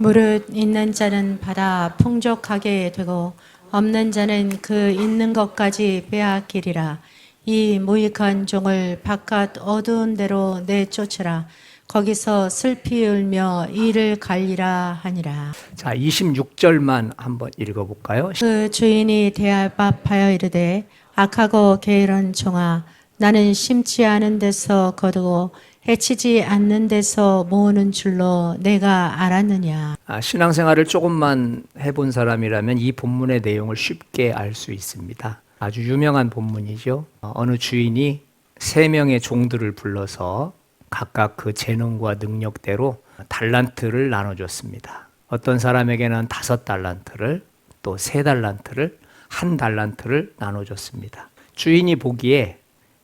무릇 있는 자는 받아 풍족하게 되고 없는 자는 그 있는 것까지 빼앗기리라. 이 무익한 종을 바깥 어두운 데로 내쫓으라. 거기서 슬피 울며 이를 갈리라 하니라. 자, 26절만 한번 읽어볼까요? 그 주인이 대답하여 이르되 악하고 게으른 종아, 나는 심지 않은 데서 거두고 해치지 않는 데서 모으는 줄로 내가 알았느냐. 신앙생활을 조금만 해본 사람이라면 이 본문의 내용을 쉽게 알 수 있습니다. 아주 유명한 본문이죠. 어느 주인이 3명의 종들을 불러서 각각 그 재능과 능력대로 달란트를 나눠줬습니다. 어떤 사람에게는 5달란트를, 또 3달란트를, 1달란트를 나눠줬습니다. 주인이 보기에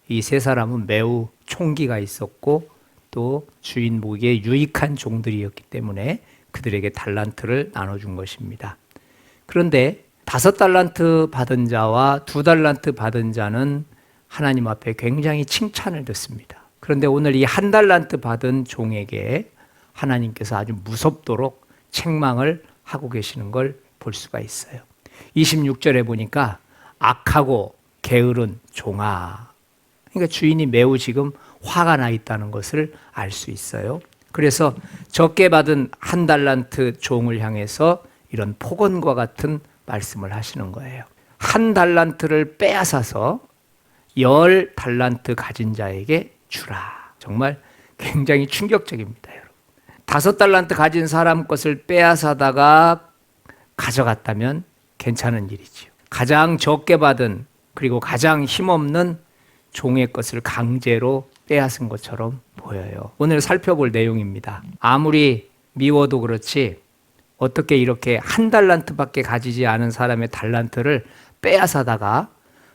이 3사람은 매우 총기가 있었고 또 주인 보기에 유익한 종들이었기 때문에 그들에게 달란트를 나눠준 것입니다. 그런데 5달란트 받은 자와 2달란트 받은 자는 하나님 앞에 굉장히 칭찬을 듣습니다. 그런데 오늘 이 1달란트 받은 종에게 하나님께서 아주 무섭도록 책망을 하고 계시는 걸 볼 수가 있어요. 26절에 보니까 악하고 게으른 종아. 그러니까 주인이 매우 지금 화가 나 있다는 것을 알 수 있어요. 그래서 적게 받은 1달란트 종을 향해서 이런 폭언과 같은 말씀을 하시는 거예요. 1달란트를 빼앗아서 10달란트 가진 자에게 주라. 정말 굉장히 충격적입니다, 여러분. 5달란트 가진 사람 것을 빼앗아다가 가져갔다면 괜찮은 일이지요. 가장 적게 받은 그리고 가장 힘없는 종의 것을 강제로 빼앗은 것처럼 보여요. 오늘 살펴볼 내용입니다. 아무리 미워도 그렇지 어떻게 이렇게 1달란트밖에 가지지 않은 사람의 달란트를 빼앗아다가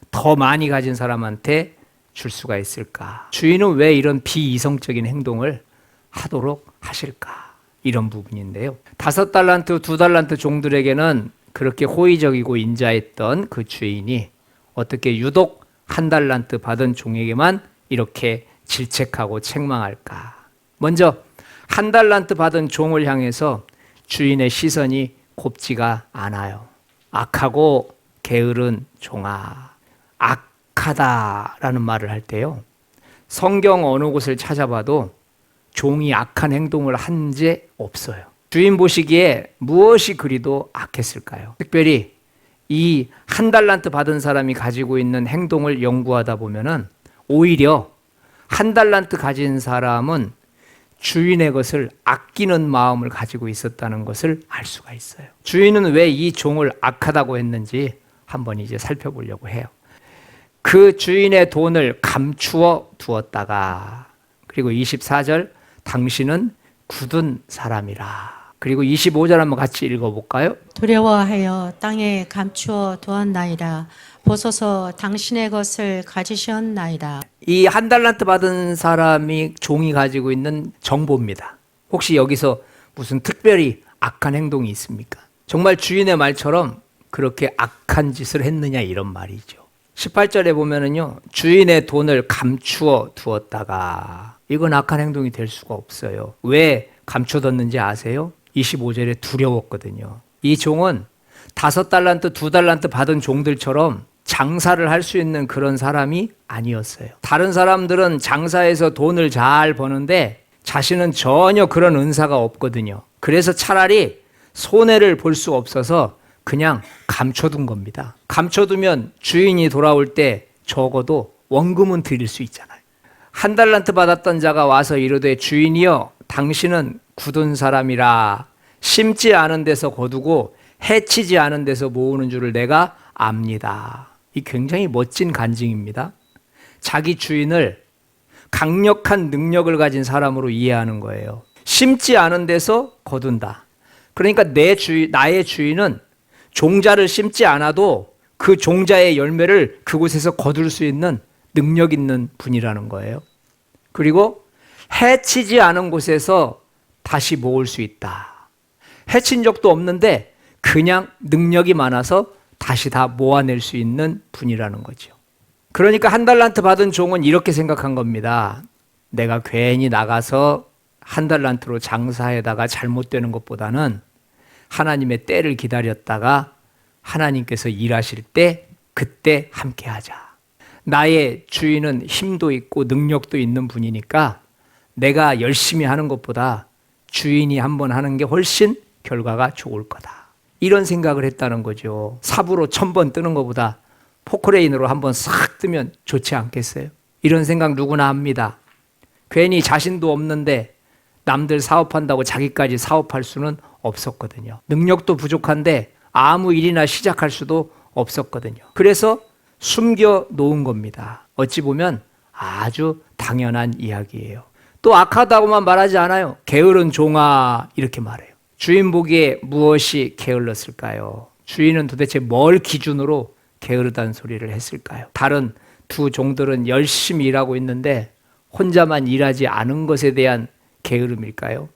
더 많이 가진 사람한테 줄 수가 있을까? 주인은 왜 이런 비이성적인 행동을 하도록 하실까? 이런 부분인데요. 5달란트, 2달란트 종들에게는 그렇게 호의적이고 인자했던 그 주인이 어떻게 유독 1달란트 받은 종에게만 이렇게 질책하고 책망할까? 먼저 1달란트 받은 종을 향해서 주인의 시선이 곱지가 않아요. 악하고 게으른 종아. 악하다라는 말을 할 때요, 성경 어느 곳을 찾아봐도 종이 악한 행동을 한 게 없어요. 주인 보시기에 무엇이 그리도 악했을까요? 특별히 이 1달란트 받은 사람이 가지고 있는 행동을 연구하다 보면은 오히려 1달란트 가진 사람은 주인의 것을 아끼는 마음을 가지고 있었다는 것을 알 수가 있어요. 주인은 왜 이 종을 악하다고 했는지 한번 이제 살펴보려고 해요. 그 주인의 돈을 감추어 두었다가, 그리고 24절 당신은 굳은 사람이라. 그리고 25절 한번 같이 읽어볼까요? 두려워하여 땅에 감추어 두었나이다. 보소서 당신의 것을 가지셨나이다. 이 1달란트 받은 사람이 종이 가지고 있는 정보입니다. 혹시 여기서 무슨 특별히 악한 행동이 있습니까? 정말 주인의 말처럼 그렇게 악한 짓을 했느냐, 이런 말이죠. 18절에 보면은요, 주인의 돈을 감추어 두었다가, 이건 악한 행동이 될 수가 없어요. 왜 감춰뒀는지 아세요? 25절에 두려웠거든요. 이 종은 5달란트, 2달란트 받은 종들처럼 장사를 할 수 있는 그런 사람이 아니었어요. 다른 사람들은 장사해서 돈을 잘 버는데 자신은 전혀 그런 은사가 없거든요. 그래서 차라리 손해를 볼 수 없어서 그냥 감춰둔 겁니다. 감춰두면 주인이 돌아올 때 적어도 원금은 드릴 수 있잖아요. 1달란트 받았던 자가 와서 이르되 주인이여 당신은 굳은 사람이라. 심지 않은 데서 거두고 해치지 않은 데서 모으는 줄을 내가 압니다. 이 굉장히 멋진 간증입니다. 자기 주인을 강력한 능력을 가진 사람으로 이해하는 거예요. 심지 않은 데서 거둔다. 그러니까 나의 주인은 종자를 심지 않아도 그 종자의 열매를 그곳에서 거둘 수 있는 능력 있는 분이라는 거예요. 그리고 해치지 않은 곳에서 다시 모을 수 있다. 해친 적도 없는데 그냥 능력이 많아서 다시 다 모아낼 수 있는 분이라는 거죠. 그러니까 1달란트 받은 종은 이렇게 생각한 겁니다. 내가 괜히 나가서 1달란트로 장사에다가 잘못되는 것보다는 하나님의 때를 기다렸다가 하나님께서 일하실 때 그때 함께 하자. 나의 주인은 힘도 있고 능력도 있는 분이니까 내가 열심히 하는 것보다 주인이 한번 하는 게 훨씬 결과가 좋을 거다. 이런 생각을 했다는 거죠. 삽으로 1000번 뜨는 것보다 포크레인으로 한번 싹 뜨면 좋지 않겠어요? 이런 생각 누구나 합니다. 괜히 자신도 없는데 남들 사업한다고 자기까지 사업할 수는 없었거든요. 능력도 부족한데 아무 일이나 시작할 수도 없었거든요. 그래서 숨겨 놓은 겁니다. 어찌 보면 아주 당연한 이야기예요. 또 악하다고만 말하지 않아요. 게으른 종아 이렇게 말해요. 주인 보기에 무엇이 게을렀을까요? 주인은 도대체 뭘 기준으로 게으르다는 소리를 했을까요? 다른 두 종들은 열심히 일하고 있는데 혼자만 일하지 않은 것에 대한 게으름일까요?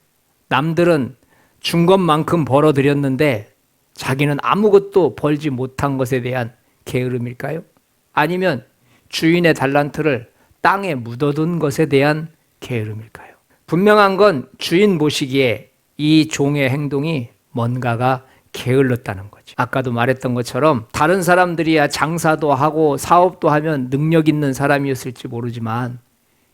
남들은 준 것만큼 벌어들였는데 자기는 아무것도 벌지 못한 것에 대한 게으름일까요? 아니면 주인의 달란트를 땅에 묻어둔 것에 대한 게으름일까요? 분명한 건 주인 보시기에 이 종의 행동이 뭔가가 게을렀다는 거죠. 아까도 말했던 것처럼 다른 사람들이야 장사도 하고 사업도 하면 능력 있는 사람이었을지 모르지만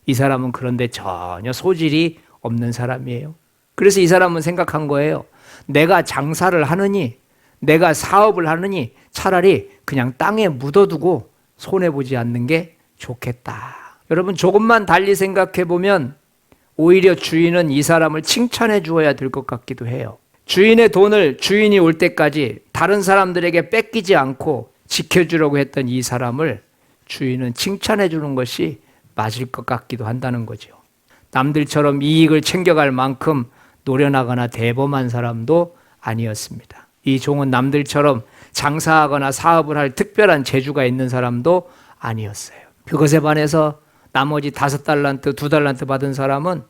이 사람은 그런데 전혀 소질이 없는 사람이에요. 그래서 이 사람은 생각한 거예요. 내가 장사를 하느니 내가 사업을 하느니 차라리 그냥 땅에 묻어두고 손해보지 않는 게 좋겠다. 여러분 조금만 달리 생각해 보면 오히려 주인은 이 사람을 칭찬해 주어야 될 것 같기도 해요. 주인의 돈을 주인이 올 때까지 다른 사람들에게 뺏기지 않고 지켜주려고 했던 이 사람을 주인은 칭찬해 주는 것이 맞을 것 같기도 한다는 거죠. 남들처럼 이익을 챙겨갈 만큼 노련하거나 대범한 사람도 아니었습니다. 이 종은 남들처럼 장사하거나 사업을 할 특별한 재주가 있는 사람도 아니었어요. 그것에 반해서 나머지 5달란트, 2달란트 받은 사람은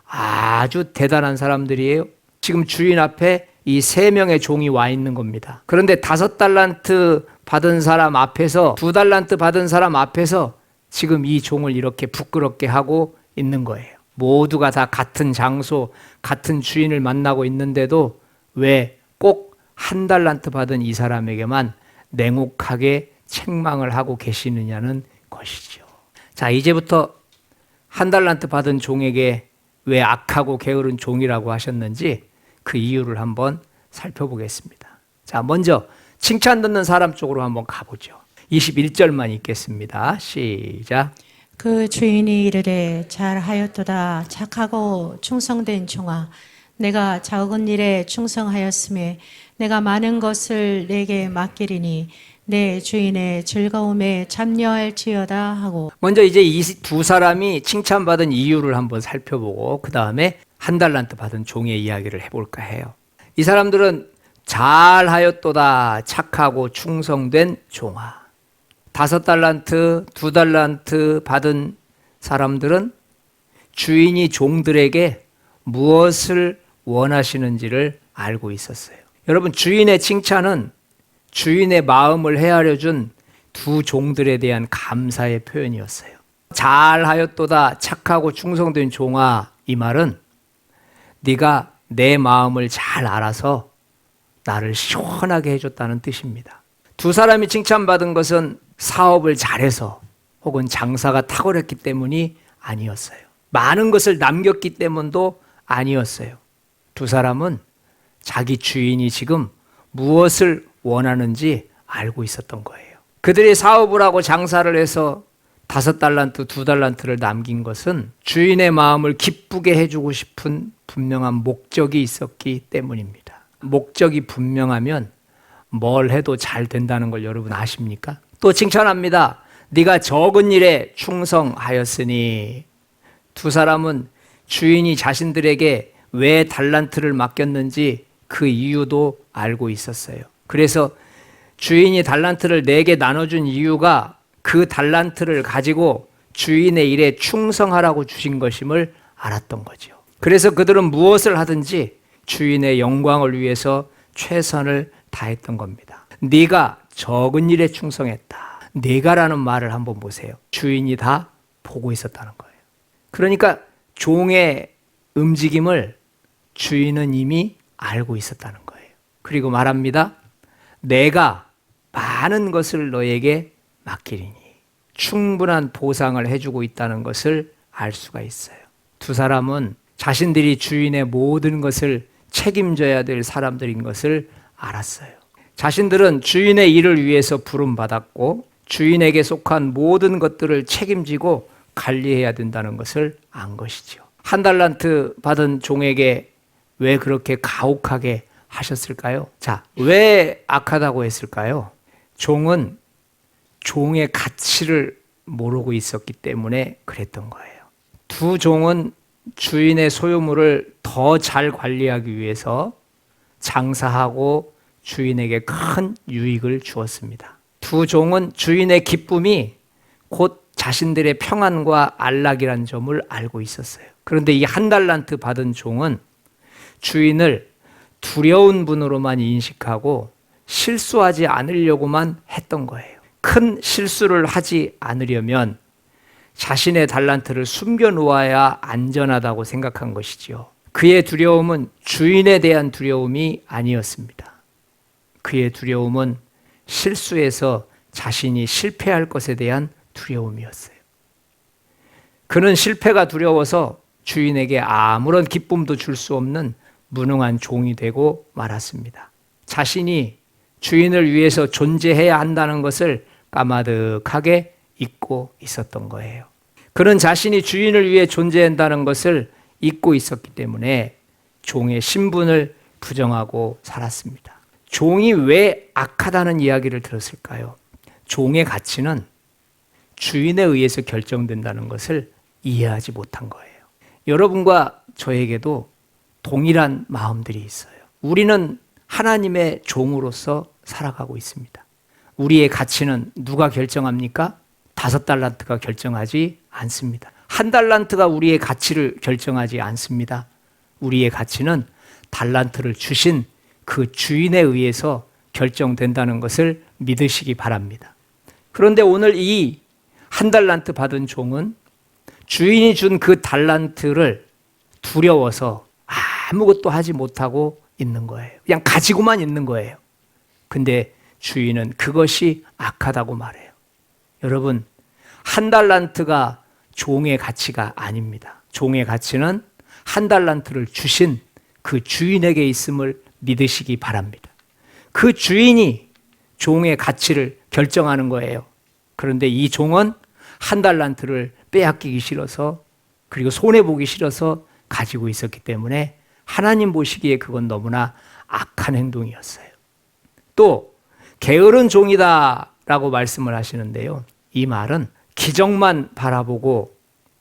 아주 대단한 사람들이에요. 지금 주인 앞에 이 3명의 종이 와 있는 겁니다. 그런데 5달란트 받은 사람 앞에서 2달란트 받은 사람 앞에서 지금 이 종을 이렇게 부끄럽게 하고 있는 거예요. 모두가 다 같은 장소, 같은 주인을 만나고 있는데도 왜 꼭 1달란트 받은 이 사람에게만 냉혹하게 책망을 하고 계시느냐는 것이죠. 자, 이제부터 1달란트 받은 종에게 왜 악하고 게으른 종이라고 하셨는지 그 이유를 한번 살펴보겠습니다. 자, 먼저 칭찬 듣는 사람 쪽으로 한번 가보죠. 21절만 읽겠습니다. 시작. 그 주인이 이르되 잘하였도다 착하고 충성된 종아 내가 작은 일에 충성하였음에 내가 많은 것을 내게 맡기리니 내 주인의 즐거움에 참여할지어다 하고. 먼저 이제 이 두 사람이 칭찬받은 이유를 한번 살펴보고 그 다음에 1달란트 받은 종의 이야기를 해볼까 해요. 이 사람들은 잘하였도다 착하고 충성된 종아. 5달란트, 2달란트 받은 사람들은 주인이 종들에게 무엇을 원하시는지를 알고 있었어요. 여러분 주인의 칭찬은 주인의 마음을 헤아려 준 두 종들에 대한 감사의 표현이었어요. 잘하였도다 착하고 충성된 종아, 이 말은 네가 내 마음을 잘 알아서 나를 시원하게 해줬다는 뜻입니다. 두 사람이 칭찬받은 것은 사업을 잘해서 혹은 장사가 탁월했기 때문이 아니었어요. 많은 것을 남겼기 때문도 아니었어요. 두 사람은 자기 주인이 지금 무엇을 원하는지 알고 있었던 거예요. 그들이 사업을 하고 장사를 해서 5달란트, 2달란트를 남긴 것은 주인의 마음을 기쁘게 해주고 싶은 분명한 목적이 있었기 때문입니다. 목적이 분명하면 뭘 해도 잘 된다는 걸 여러분 아십니까? 또 칭찬합니다. 네가 적은 일에 충성하였으니. 두 사람은 주인이 자신들에게 왜 달란트를 맡겼는지 그 이유도 알고 있었어요. 그래서 주인이 달란트를 4개 나눠준 이유가 그 달란트를 가지고 주인의 일에 충성하라고 주신 것임을 알았던 거죠. 그래서 그들은 무엇을 하든지 주인의 영광을 위해서 최선을 다했던 겁니다. 네가 적은 일에 충성했다. 네가라는 말을 한번 보세요. 주인이 다 보고 있었다는 거예요. 그러니까 종의 움직임을 주인은 이미 알고 있었다는 거예요. 그리고 말합니다. 내가 많은 것을 너에게 맡기리니. 충분한 보상을 해주고 있다는 것을 알 수가 있어요. 두 사람은 자신들이 주인의 모든 것을 책임져야 될 사람들인 것을 알았어요. 자신들은 주인의 일을 위해서 부름받았고 주인에게 속한 모든 것들을 책임지고 관리해야 된다는 것을 안 것이죠. 한 달란트 받은 종에게 왜 그렇게 가혹하게 하셨을까요? 자, 왜 악하다고 했을까요? 종은 종의 가치를 모르고 있었기 때문에 그랬던 거예요. 두 종은 주인의 소유물을 더 잘 관리하기 위해서 장사하고 주인에게 큰 유익을 주었습니다. 두 종은 주인의 기쁨이 곧 자신들의 평안과 안락이란 점을 알고 있었어요. 그런데 이 한 달란트 받은 종은 주인을 두려운 분으로만 인식하고 실수하지 않으려고만 했던 거예요. 큰 실수를 하지 않으려면 자신의 달란트를 숨겨놓아야 안전하다고 생각한 것이지요. 그의 두려움은 주인에 대한 두려움이 아니었습니다. 그의 두려움은 실수해서 자신이 실패할 것에 대한 두려움이었어요. 그는 실패가 두려워서 주인에게 아무런 기쁨도 줄 수 없는 무능한 종이 되고 말았습니다. 자신이 주인을 위해서 존재해야 한다는 것을 까마득하게 잊고 있었던 거예요. 그는 자신이 주인을 위해 존재한다는 것을 잊고 있었기 때문에 종의 신분을 부정하고 살았습니다. 종이 왜 악하다는 이야기를 들었을까요? 종의 가치는 주인에 의해서 결정된다는 것을 이해하지 못한 거예요. 여러분과 저에게도 동일한 마음들이 있어요. 우리는 하나님의 종으로서 살아가고 있습니다. 우리의 가치는 누가 결정합니까? 5달란트가 결정하지 않습니다. 1달란트가 우리의 가치를 결정하지 않습니다. 우리의 가치는 달란트를 주신 그 주인에 의해서 결정된다는 것을 믿으시기 바랍니다. 그런데 오늘 이 1달란트 받은 종은 주인이 준 그 달란트를 두려워서 아무것도 하지 못하고 있는 거예요. 그냥 가지고만 있는 거예요. 근데 주인은 그것이 악하다고 말해요. 여러분, 1달란트가 종의 가치가 아닙니다. 종의 가치는 1달란트를 주신 그 주인에게 있음을 믿으시기 바랍니다. 그 주인이 종의 가치를 결정하는 거예요. 그런데 이 종은 1달란트를 빼앗기기 싫어서, 그리고 손해보기 싫어서 가지고 있었기 때문에 하나님 보시기에 그건 너무나 악한 행동이었어요. 또 게으른 종이다 라고 말씀을 하시는데요, 이 말은 기적만 바라보고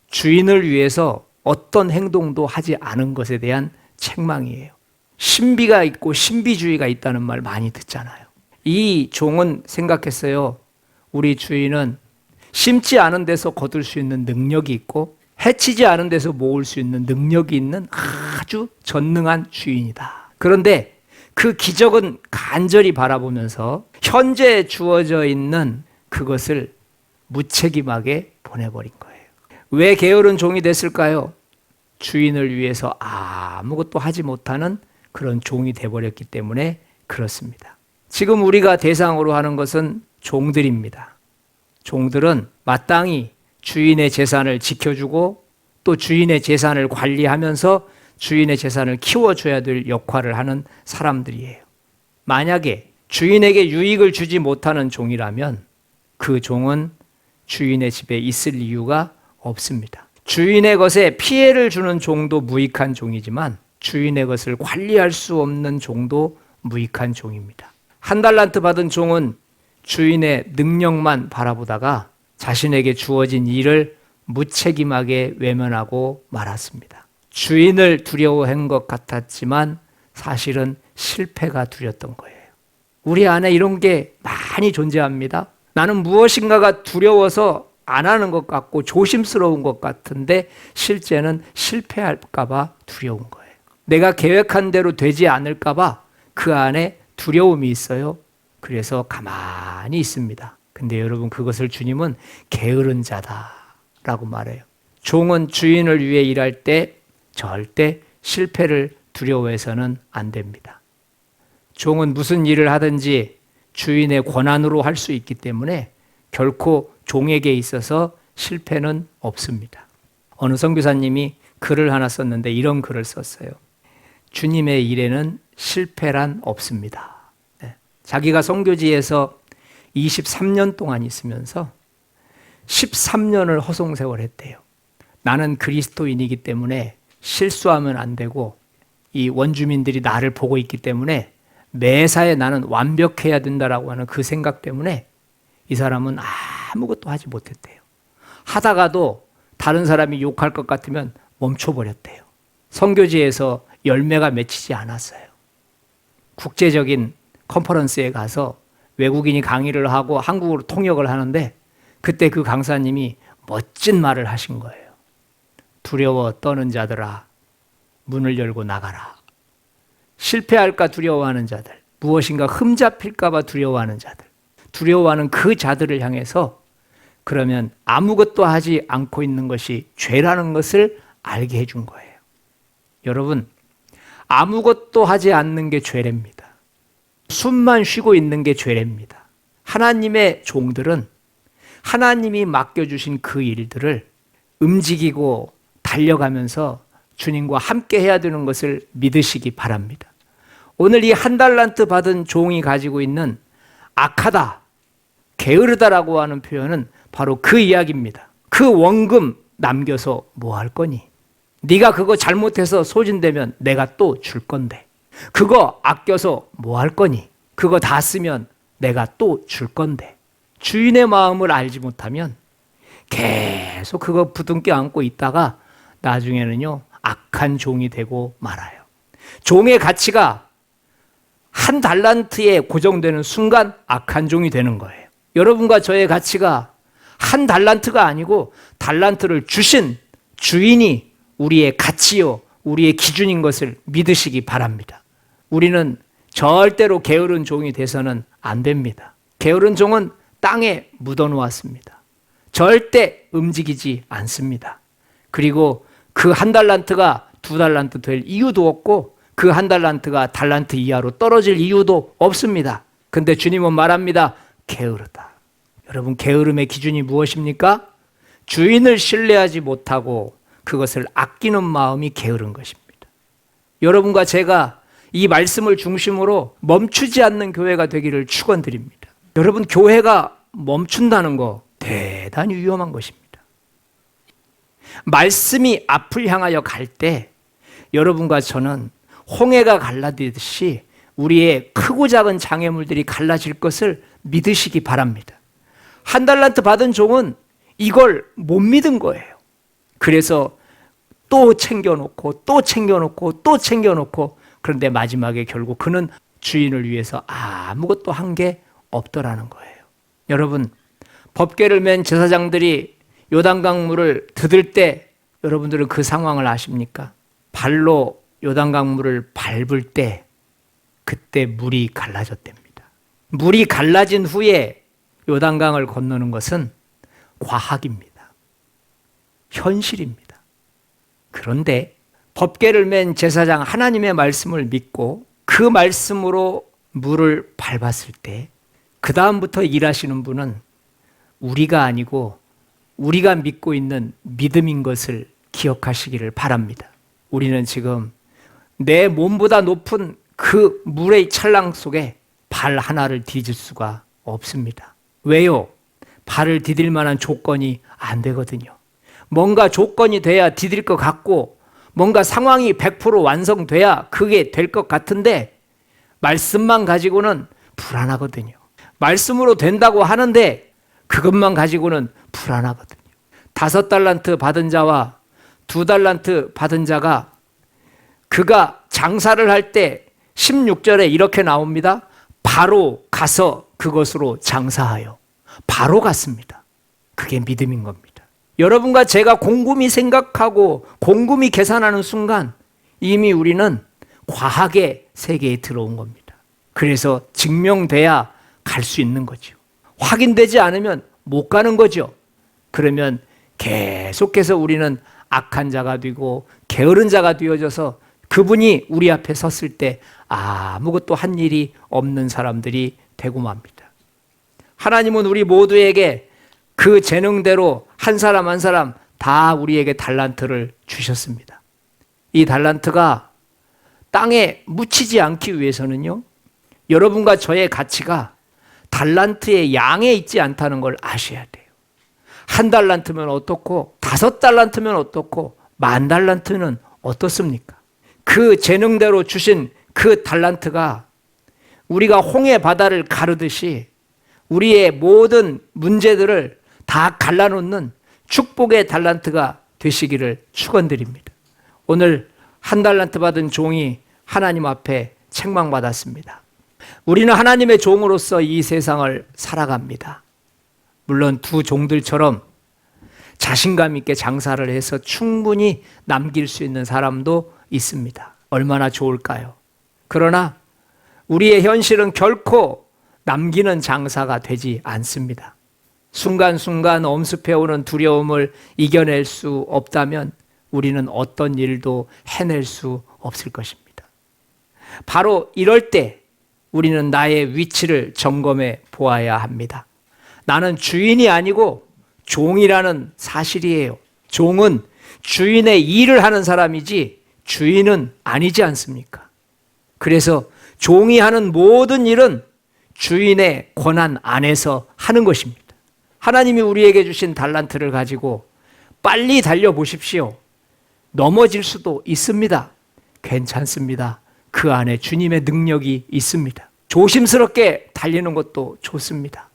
주인을 위해서 어떤 행동도 하지 않은 것에 대한 책망이에요. 신비가 있고 신비주의가 있다는 말 많이 듣잖아요. 이 종은 생각했어요. 우리 주인은 심지 않은 데서 거둘 수 있는 능력이 있고 해치지 않은 데서 모을 수 있는 능력이 있는 아주 전능한 주인이다. 그런데 그 기적은 간절히 바라보면서 현재 주어져 있는 그것을 무책임하게 보내버린 거예요. 왜 게으른 종이 됐을까요? 주인을 위해서 아무것도 하지 못하는 그런 종이 돼버렸기 때문에 그렇습니다. 지금 우리가 대상으로 하는 것은 종들입니다. 종들은 마땅히 주인의 재산을 지켜주고 또 주인의 재산을 관리하면서 주인의 재산을 키워줘야 될 역할을 하는 사람들이에요. 만약에 주인에게 유익을 주지 못하는 종이라면 그 종은 주인의 집에 있을 이유가 없습니다. 주인의 것에 피해를 주는 종도 무익한 종이지만 주인의 것을 관리할 수 없는 종도 무익한 종입니다. 1달란트 받은 종은 주인의 능력만 바라보다가 자신에게 주어진 일을 무책임하게 외면하고 말았습니다. 주인을 두려워한 것 같았지만 사실은 실패가 두렸던 거예요. 우리 안에 이런 게 많이 존재합니다. 나는 무엇인가가 두려워서 안 하는 것 같고 조심스러운 것 같은데 실제는 실패할까 봐 두려운 거예요. 내가 계획한 대로 되지 않을까 봐 그 안에 두려움이 있어요. 그래서 가만히 있습니다. 근데 여러분, 그것을 주님은 게으른 자다라고 말해요. 종은 주인을 위해 일할 때 절대 실패를 두려워해서는 안 됩니다. 종은 무슨 일을 하든지 주인의 권한으로 할 수 있기 때문에 결코 종에게 있어서 실패는 없습니다. 어느 선교사님이 글을 하나 썼는데 이런 글을 썼어요. 주님의 일에는 실패란 없습니다. 네. 자기가 선교지에서 23년 동안 있으면서 13년을 허송세월했대요. 나는 그리스도인이기 때문에 실수하면 안 되고 이 원주민들이 나를 보고 있기 때문에 매사에 나는 완벽해야 된다라고 하는 그 생각 때문에 이 사람은 아무것도 하지 못했대요. 하다가도 다른 사람이 욕할 것 같으면 멈춰버렸대요. 선교지에서 열매가 맺히지 않았어요. 국제적인 컨퍼런스에 가서 외국인이 강의를 하고 한국어로 통역을 하는데 그때 그 강사님이 멋진 말을 하신 거예요. 두려워 떠는 자들아, 문을 열고 나가라. 실패할까 두려워하는 자들, 무엇인가 흠잡힐까 봐 두려워하는 자들, 두려워하는 그 자들을 향해서 그러면 아무것도 하지 않고 있는 것이 죄라는 것을 알게 해준 거예요. 여러분, 아무것도 하지 않는 게 죄랍니다. 숨만 쉬고 있는 게 죄랍니다. 하나님의 종들은 하나님이 맡겨주신 그 일들을 움직이고 달려가면서 주님과 함께 해야 되는 것을 믿으시기 바랍니다. 오늘 이 한 달란트 받은 종이 가지고 있는 악하다, 게으르다라고 하는 표현은 바로 그 이야기입니다. 그 원금 남겨서 뭐 할 거니? 네가 그거 잘못해서 소진되면 내가 또 줄 건데 그거 아껴서 뭐 할 거니? 그거 다 쓰면 내가 또 줄 건데 주인의 마음을 알지 못하면 계속 그거 부둥켜 안고 있다가 나중에는요 악한 종이 되고 말아요. 종의 가치가 한 달란트에 고정되는 순간 악한 종이 되는 거예요. 여러분과 저의 가치가 한 달란트가 아니고 달란트를 주신 주인이 우리의 가치요, 우리의 기준인 것을 믿으시기 바랍니다. 우리는 절대로 게으른 종이 돼서는 안 됩니다. 게으른 종은 땅에 묻어놓았습니다. 절대 움직이지 않습니다. 그리고 그 한 달란트가 두 달란트 될 이유도 없고 그 한 달란트가 달란트 이하로 떨어질 이유도 없습니다. 근데 주님은 말합니다. 게으르다. 여러분, 게으름의 기준이 무엇입니까? 주인을 신뢰하지 못하고 그것을 아끼는 마음이 게으른 것입니다. 여러분과 제가 이 말씀을 중심으로 멈추지 않는 교회가 되기를 축원드립니다. 여러분, 교회가 멈춘다는 거 대단히 위험한 것입니다. 말씀이 앞을 향하여 갈 때 여러분과 저는 홍해가 갈라지듯이 우리의 크고 작은 장애물들이 갈라질 것을 믿으시기 바랍니다. 한 달란트 받은 종은 이걸 못 믿은 거예요. 그래서 또 챙겨놓고 또 챙겨놓고 또 챙겨놓고 그런데 마지막에 결국 그는 주인을 위해서 아무것도 한 게 없더라는 거예요. 여러분, 법궤를 맨 제사장들이 요단강물을 드들 때 여러분들은 그 상황을 아십니까? 발로 요단강물을 밟을 때 그때 물이 갈라졌답니다. 물이 갈라진 후에 요단강을 건너는 것은 과학입니다. 현실입니다. 그런데 법궤를 맨 제사장 하나님의 말씀을 믿고 그 말씀으로 물을 밟았을 때 그 다음부터 일하시는 분은 우리가 아니고 우리가 믿고 있는 믿음인 것을 기억하시기를 바랍니다. 우리는 지금 내 몸보다 높은 그 물의 찰랑 속에 발 하나를 디딜 수가 없습니다. 왜요? 발을 디딜 만한 조건이 안 되거든요. 뭔가 조건이 돼야 디딜 것 같고 뭔가 상황이 100% 완성돼야 그게 될 것 같은데 말씀만 가지고는 불안하거든요. 말씀으로 된다고 하는데 그것만 가지고는 불안하거든요. 5달란트 받은 자와 2달란트 받은 자가 그가 장사를 할 때 16절에 이렇게 나옵니다. 바로 가서 그것으로 장사하여. 바로 갔습니다. 그게 믿음인 겁니다. 여러분과 제가 곰곰이 생각하고 곰곰이 계산하는 순간 이미 우리는 과학의 세계에 들어온 겁니다. 그래서 증명돼야 갈 수 있는 거죠. 확인되지 않으면 못 가는 거죠. 그러면 계속해서 우리는 악한 자가 되고 게으른 자가 되어져서 그분이 우리 앞에 섰을 때 아무것도 한 일이 없는 사람들이 되고 맙니다. 하나님은 우리 모두에게 그 재능대로 한 사람 한 사람 다 우리에게 달란트를 주셨습니다. 이 달란트가 땅에 묻히지 않기 위해서는요, 여러분과 저의 가치가 달란트의 양에 있지 않다는 걸 아셔야 돼요. 1달란트면 어떻고 5달란트면 어떻고 10,000달란트는 어떻습니까? 그 재능대로 주신 그 달란트가 우리가 홍해 바다를 가르듯이 우리의 모든 문제들을 다 갈라놓는 축복의 달란트가 되시기를 축원드립니다. 오늘 1달란트 받은 종이 하나님 앞에 책망받았습니다. 우리는 하나님의 종으로서 이 세상을 살아갑니다. 물론 두 종들처럼 자신감 있게 장사를 해서 충분히 남길 수 있는 사람도 있습니다. 얼마나 좋을까요? 그러나 우리의 현실은 결코 남기는 장사가 되지 않습니다. 순간순간 엄습해오는 두려움을 이겨낼 수 없다면 우리는 어떤 일도 해낼 수 없을 것입니다. 바로 이럴 때 우리는 나의 위치를 점검해 보아야 합니다. 나는 주인이 아니고 종이라는 사실이에요. 종은 주인의 일을 하는 사람이지 주인은 아니지 않습니까? 그래서 종이 하는 모든 일은 주인의 권한 안에서 하는 것입니다. 하나님이 우리에게 주신 달란트를 가지고 빨리 달려보십시오. 넘어질 수도 있습니다. 괜찮습니다. 그 안에 주님의 능력이 있습니다. 조심스럽게 달리는 것도 좋습니다.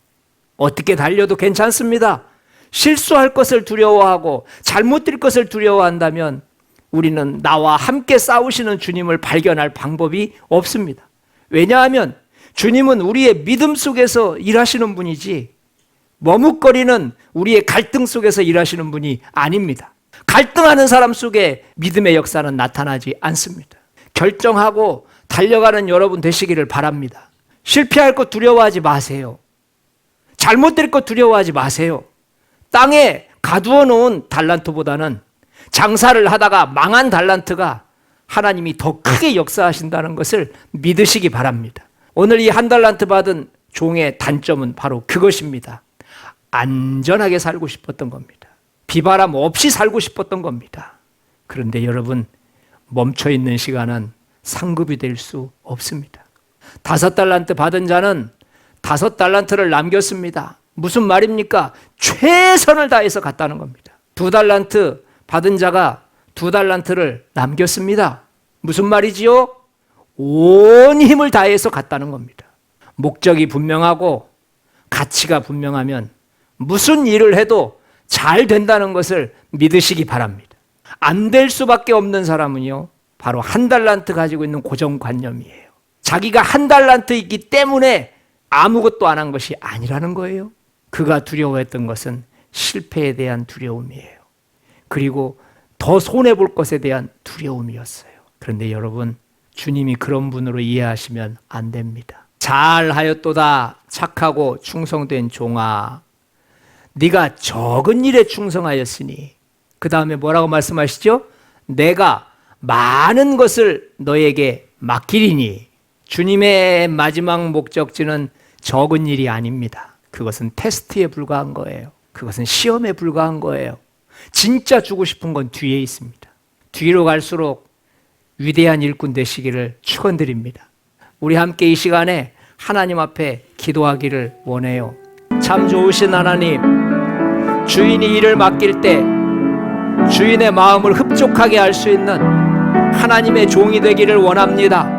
어떻게 달려도 괜찮습니다. 실수할 것을 두려워하고 잘못될 것을 두려워한다면 우리는 나와 함께 싸우시는 주님을 발견할 방법이 없습니다. 왜냐하면 주님은 우리의 믿음 속에서 일하시는 분이지 머뭇거리는 우리의 갈등 속에서 일하시는 분이 아닙니다. 갈등하는 사람 속에 믿음의 역사는 나타나지 않습니다. 결정하고 달려가는 여러분 되시기를 바랍니다. 실패할 것 두려워하지 마세요. 잘못될 것 두려워하지 마세요. 땅에 가두어 놓은 달란트보다는 장사를 하다가 망한 달란트가 하나님이 더 크게 역사하신다는 것을 믿으시기 바랍니다. 오늘 이 1달란트 받은 종의 단점은 바로 그것입니다. 안전하게 살고 싶었던 겁니다. 비바람 없이 살고 싶었던 겁니다. 그런데 여러분, 멈춰있는 시간은 상급이 될 수 없습니다. 5달란트 받은 자는 5달란트를 남겼습니다. 무슨 말입니까? 최선을 다해서 갔다는 겁니다. 2달란트 받은 자가 2달란트를 남겼습니다. 무슨 말이지요? 온 힘을 다해서 갔다는 겁니다. 목적이 분명하고 가치가 분명하면 무슨 일을 해도 잘 된다는 것을 믿으시기 바랍니다. 안 될 수밖에 없는 사람은요, 바로 1달란트 가지고 있는 고정관념이에요. 자기가 1달란트 있기 때문에 아무것도 안 한 것이 아니라는 거예요. 그가 두려워했던 것은 실패에 대한 두려움이에요. 그리고 더 손해볼 것에 대한 두려움이었어요. 그런데 여러분, 주님이 그런 분으로 이해하시면 안 됩니다. 잘하였도다 착하고 충성된 종아, 네가 적은 일에 충성하였으니, 그 다음에 뭐라고 말씀하시죠? 내가 많은 것을 너에게 맡기리니. 주님의 마지막 목적지는 적은 일이 아닙니다. 그것은 테스트에 불과한 거예요. 그것은 시험에 불과한 거예요. 진짜 주고 싶은 건 뒤에 있습니다. 뒤로 갈수록 위대한 일꾼 되시기를 축원드립니다. 우리 함께 이 시간에 하나님 앞에 기도하기를 원해요. 참 좋으신 하나님, 주인이 일을 맡길 때 주인의 마음을 흡족하게 할 수 있는 하나님의 종이 되기를 원합니다.